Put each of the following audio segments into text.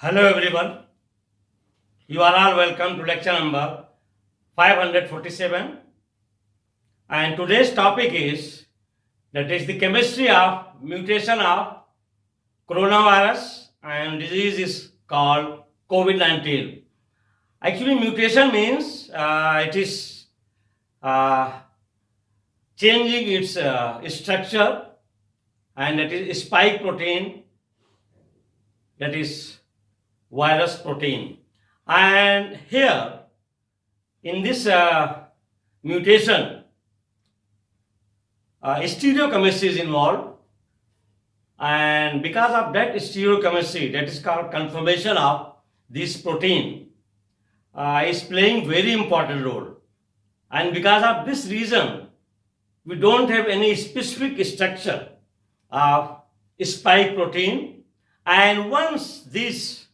Hello everyone, you are all welcome to lecture number 547, and today's topic is that is the chemistry of mutation of coronavirus and disease is called COVID-19. Actually mutation means it is uh, changing its structure, and that is spike protein, that is virus protein. And here in this mutation, stereochemistry is involved, and because of that stereochemistry, that is called conformation of this protein, is playing very important role. And because of this reason, we don't have any specific structure of spike protein. And once this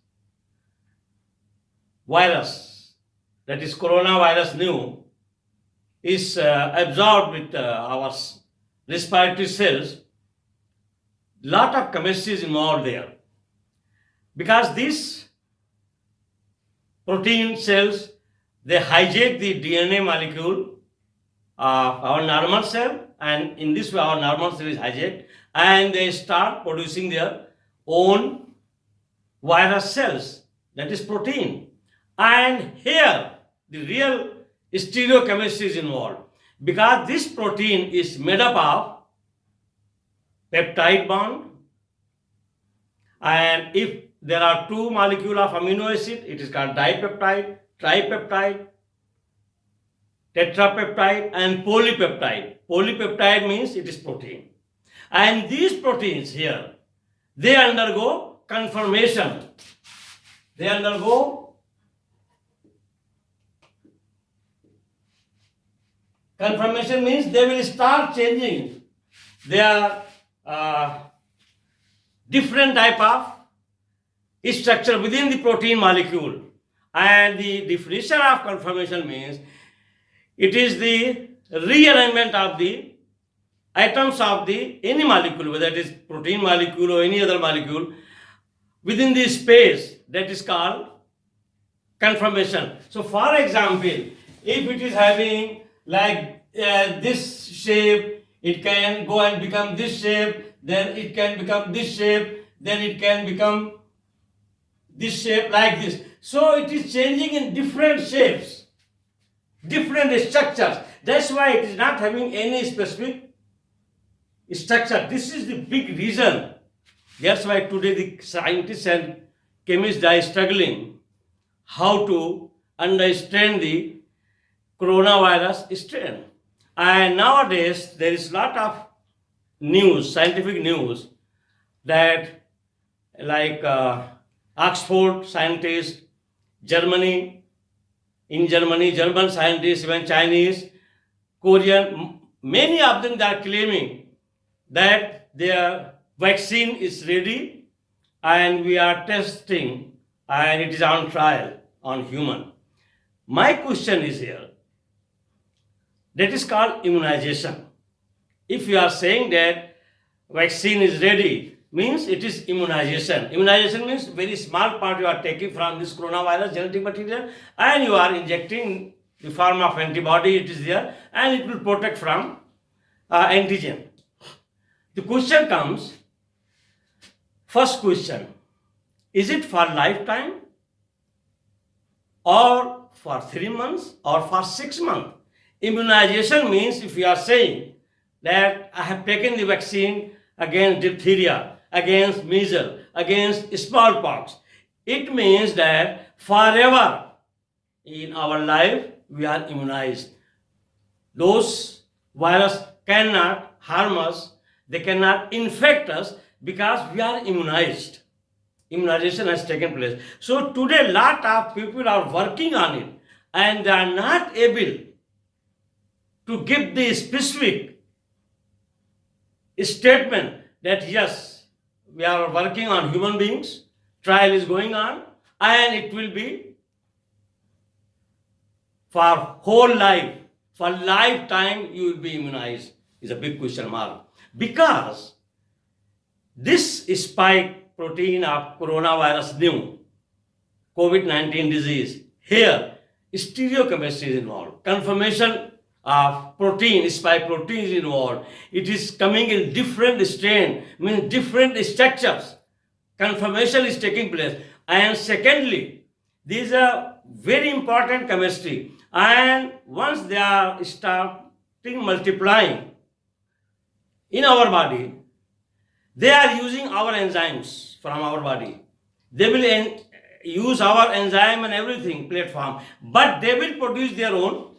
virus, that is coronavirus new, is absorbed with our respiratory cells, lot of chemistry is involved there, because these protein cells, they hijack the DNA molecule of our normal cell, and in this way our normal cell is hijacked, and they start producing their own virus cells, that is protein. And here the real stereochemistry is involved, because this protein is made up of peptide bond, and if there are two molecules of amino acid, it is called dipeptide, tripeptide, tetrapeptide, and polypeptide. Polypeptide means it is protein, and these proteins here, they undergo conformation. They undergo conformation means they will start changing their different type of structure within the protein molecule. And the definition of conformation means it is the rearrangement of the atoms of the any molecule, whether it is protein molecule or any other molecule, within the space, that is called conformation. So for example, if it is having like this shape, it can go and become this shape, then it can become this shape, then it can become this shape, like this. So it is changing in different shapes, different structures. That's why it is not having any specific structure. This is the big reason. That's why today the scientists and chemists are struggling how to understand the coronavirus strain. And nowadays there is a lot of news, scientific news, that like Oxford scientists, Germany, German scientists, even Chinese, Korean, many of them are claiming that their vaccine is ready and we are testing and it is on trial on human. My question is here, that is called immunization. If you are saying that vaccine is ready, means it is immunization. Immunization means very small part you are taking from this coronavirus genetic material and you are injecting the form of antibody, it is there, and it will protect from antigen. The question comes, first question, is it for lifetime or for 3 months or for 6 months? Immunization means if you are saying that I have taken the vaccine against diphtheria, against measles, against smallpox, it means that forever in our life we are immunized. Those virus cannot harm us, they cannot infect us, because we are immunized. Immunization has taken place. So today lot of people are working on it and they are not able to give the specific statement that yes, we are working on human beings, trial is going on, and it will be for whole life, for lifetime you will be immunized, is a big question mark. Because this spike protein of coronavirus new, COVID-19 disease. Here, stereochemistry is involved. Conformation of protein, spike protein is involved. It is coming in different strain, means different structures. Conformation is taking place. And secondly, these are very important chemistry. And once they are starting multiplying in our body, they are using our enzymes from our body. They will use our enzyme and everything platform, but they will produce their own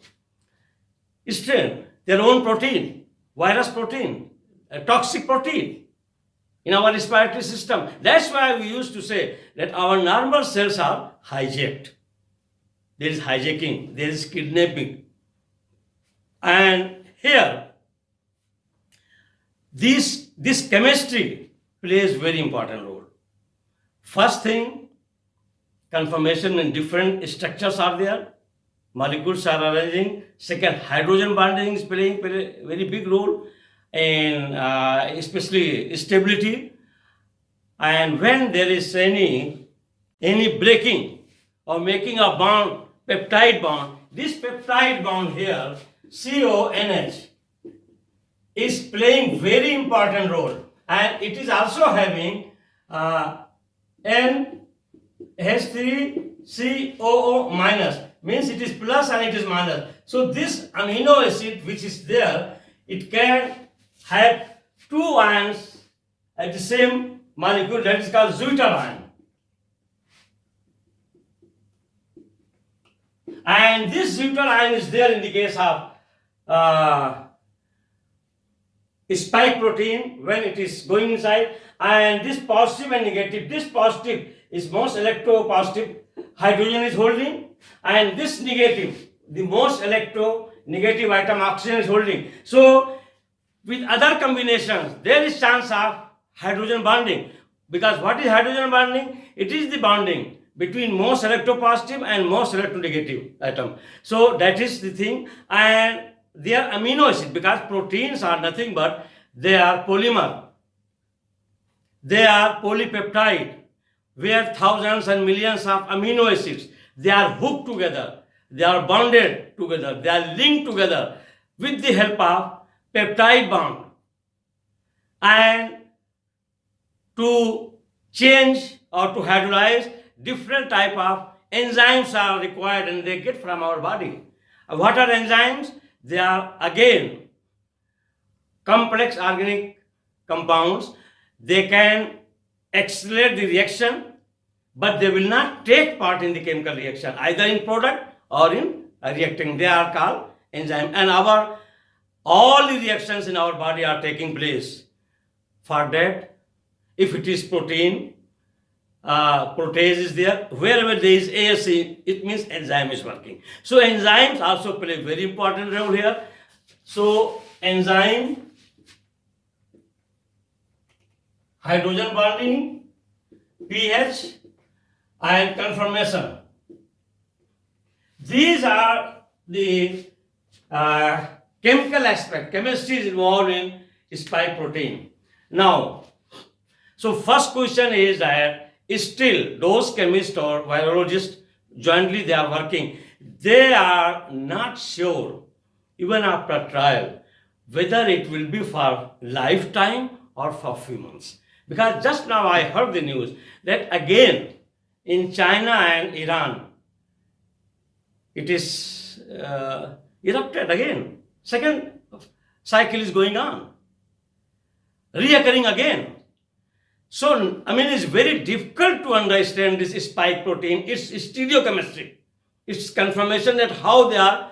strain, their own protein, virus protein, a toxic protein in our respiratory system. That's why we used to say that our normal cells are hijacked. There is hijacking, there is kidnapping. And here, this chemistry plays very important role. First thing, conformation in different structures are there. Molecules are arranging. Second, hydrogen bonding is playing a very big role in especially stability. And when there is any breaking or making a bond, peptide bond, this peptide bond here, CONH, is playing very important role, and it is also having NH3COO minus, means it is plus and it is minus. So this amino acid which is there, it can have two ions at the same molecule, that is called Zwitter ion. And this Zwitter ion is there in the case of spike protein when it is going inside, and this positive and negative, this positive is most electropositive, hydrogen is holding, and this negative, the most electronegative atom, oxygen is holding. So with other combinations there is chance of hydrogen bonding, because what is hydrogen bonding? It is the bonding between most electropositive and most electronegative atom. So that is the thing. And they are amino acid, because proteins are nothing but they are polymer, they are polypeptide, where thousands and millions of amino acids, they are hooked together, they are bonded together, they are linked together with the help of peptide bond. And to change or to hydrolyze, different type of enzymes are required, and they get from our body. What are enzymes? They are again complex organic compounds. They can accelerate the reaction, but they will not take part in the chemical reaction, either in product or in reacting. They are called enzyme. And all the reactions in our body are taking place. For that, if it is protein, protease is there. Wherever there is ASE, it means enzyme is working. So enzymes also play a very important role here. So enzyme, hydrogen bonding, pH, and conformation. These are the chemical aspect. Chemistry is involved in spike protein. Now, so first question is that still those chemists or virologists jointly they are working. They are not sure, even after trial, whether it will be for lifetime or for few months. Because just now I heard the news that again in China and Iran, it is erupted again. Second cycle is going on, reoccurring again. So, it's very difficult to understand this spike protein, its stereochemistry, its conformation, that how they are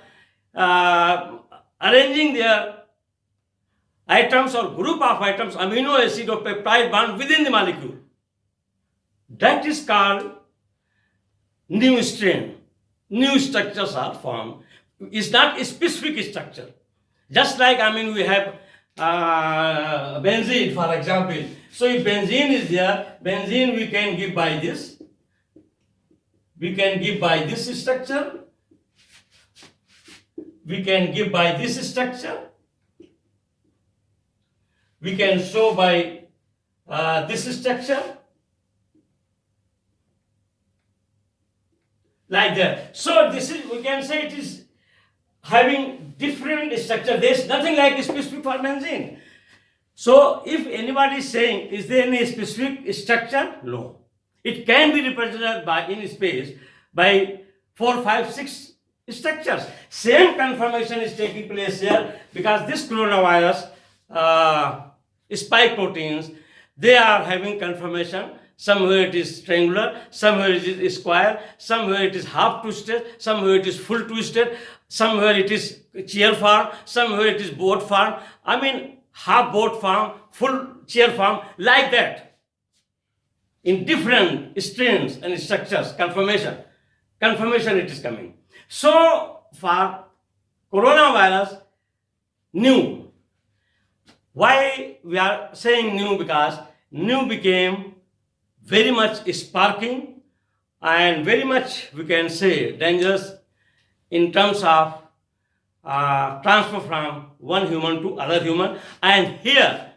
arranging their atoms or group of atoms, amino acid or peptide bond within the molecule. That is called new strain. New structures are formed. It's not a specific structure. Just like, we have benzene, for example. So if benzene is there, benzene we can give by this. We can give by this structure. We can give by this structure. We can show by this structure. like that. So this is, we can say, it is having different structure. There is nothing like specific for benzene. So if anybody is saying, is there any specific structure? No. It can be represented by in space by 4, 5, 6 structures. Same conformation is taking place here because this coronavirus spike proteins, they are having conformation. Somewhere it is triangular, somewhere it is square, somewhere it is half twisted, somewhere it is full twisted, somewhere it is chair form, somewhere it is boat form. I mean, half boat form, full chair form, like that. In different strains and structures, conformation it is coming. So for coronavirus, new. Why we are saying new? Because new became very much sparking and very much, we can say, dangerous in terms of transfer from one human to other human. And here,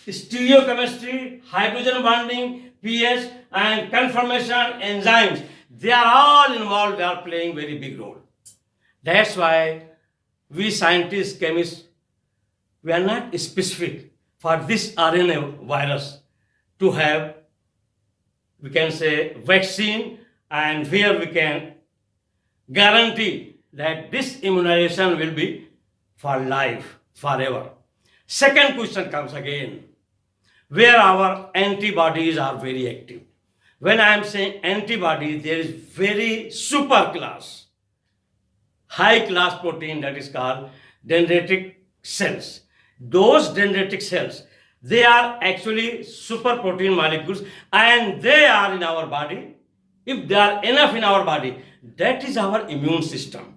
stereochemistry, hydrogen bonding, pH, and conformation enzymes, they are all involved, they are playing very big role. That's why we scientists, chemists, we are not specific for this RNA virus to have, we can say, vaccine, and where we can guarantee that this immunization will be for life, forever. Second question comes again, where our antibodies are very active. When I am saying antibody, there is very super class, high class protein that is called dendritic cells. Those dendritic cells, they are actually super protein molecules, and they are in our body. If they are enough in our body, that is our immune system.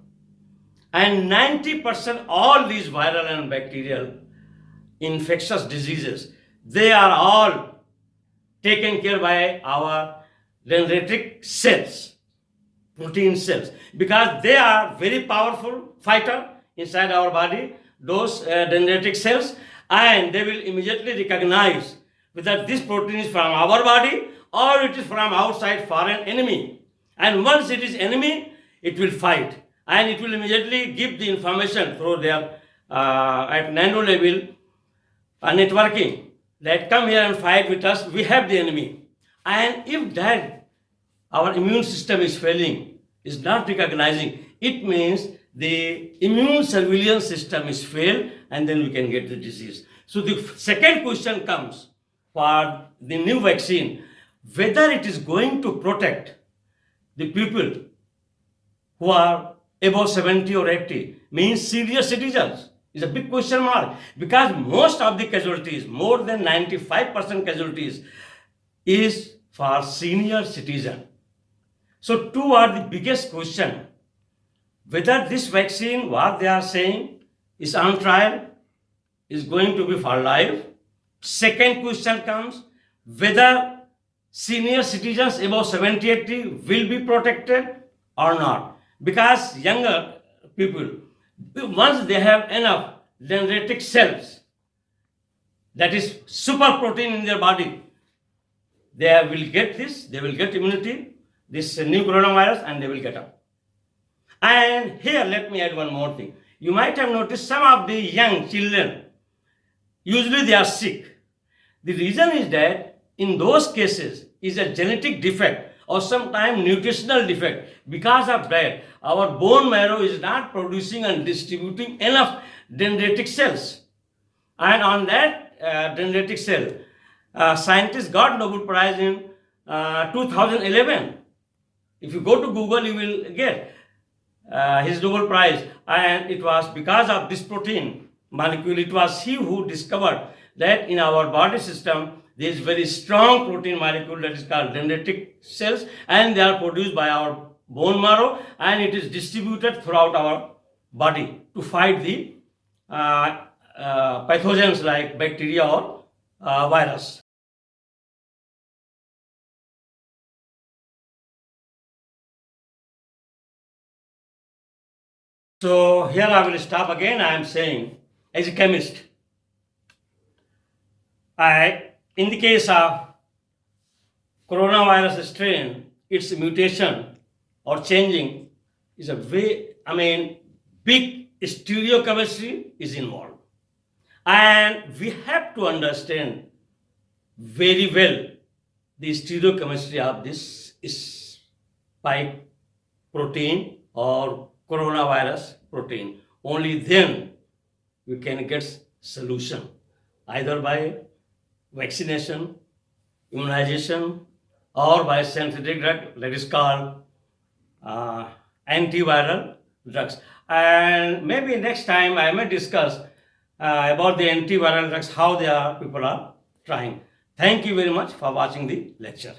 And 90% all these viral and bacterial infectious diseases, they are all taken care by our dendritic cells, protein cells, because they are very powerful fighter inside our body, those dendritic cells, and they will immediately recognize whether this protein is from our body or it is from outside foreign enemy. And once it is enemy, it will fight, and it will immediately give the information through their at nano level networking that come here and fight with us, we have the enemy. And if that our immune system is failing, is not recognizing, it means the immune surveillance system is failed, and then we can get the disease. So the second question comes for the new vaccine, whether it is going to protect the people who are above 70 or 80, means senior citizens, is a big question mark, because most of the casualties, more than 95% casualties, is for senior citizen. So two are the biggest question, whether this vaccine, what they are saying, is on trial, is going to be for life. Second question comes, whether senior citizens above 70, 80 will be protected or not. Because younger people, once they have enough dendritic cells, that is super protein in their body, they will get this, they will get immunity, this new coronavirus, and they will get up. And here, let me add one more thing. You might have noticed some of the young children, usually they are sick. The reason is that in those cases is a genetic defect or sometimes nutritional defect. Because of that, our bone marrow is not producing and distributing enough dendritic cells. And on that dendritic cell, scientists got Nobel Prize in 2011. If you go to Google, you will get his Nobel Prize, and it was because of this protein molecule. It was he who discovered that in our body system there is very strong protein molecule that is called dendritic cells, and they are produced by our bone marrow, and it is distributed throughout our body to fight the pathogens like bacteria or virus. So here I will stop again. I am saying, as a chemist, in the case of coronavirus strain, its mutation or changing is a big stereochemistry is involved. And we have to understand very well the stereochemistry of this spike protein or coronavirus protein. Only then we can get solution, either by vaccination, immunization, or by synthetic drug that is called antiviral drugs. And maybe next time I may discuss about the antiviral drugs, how people are trying. Thank you very much for watching the lecture.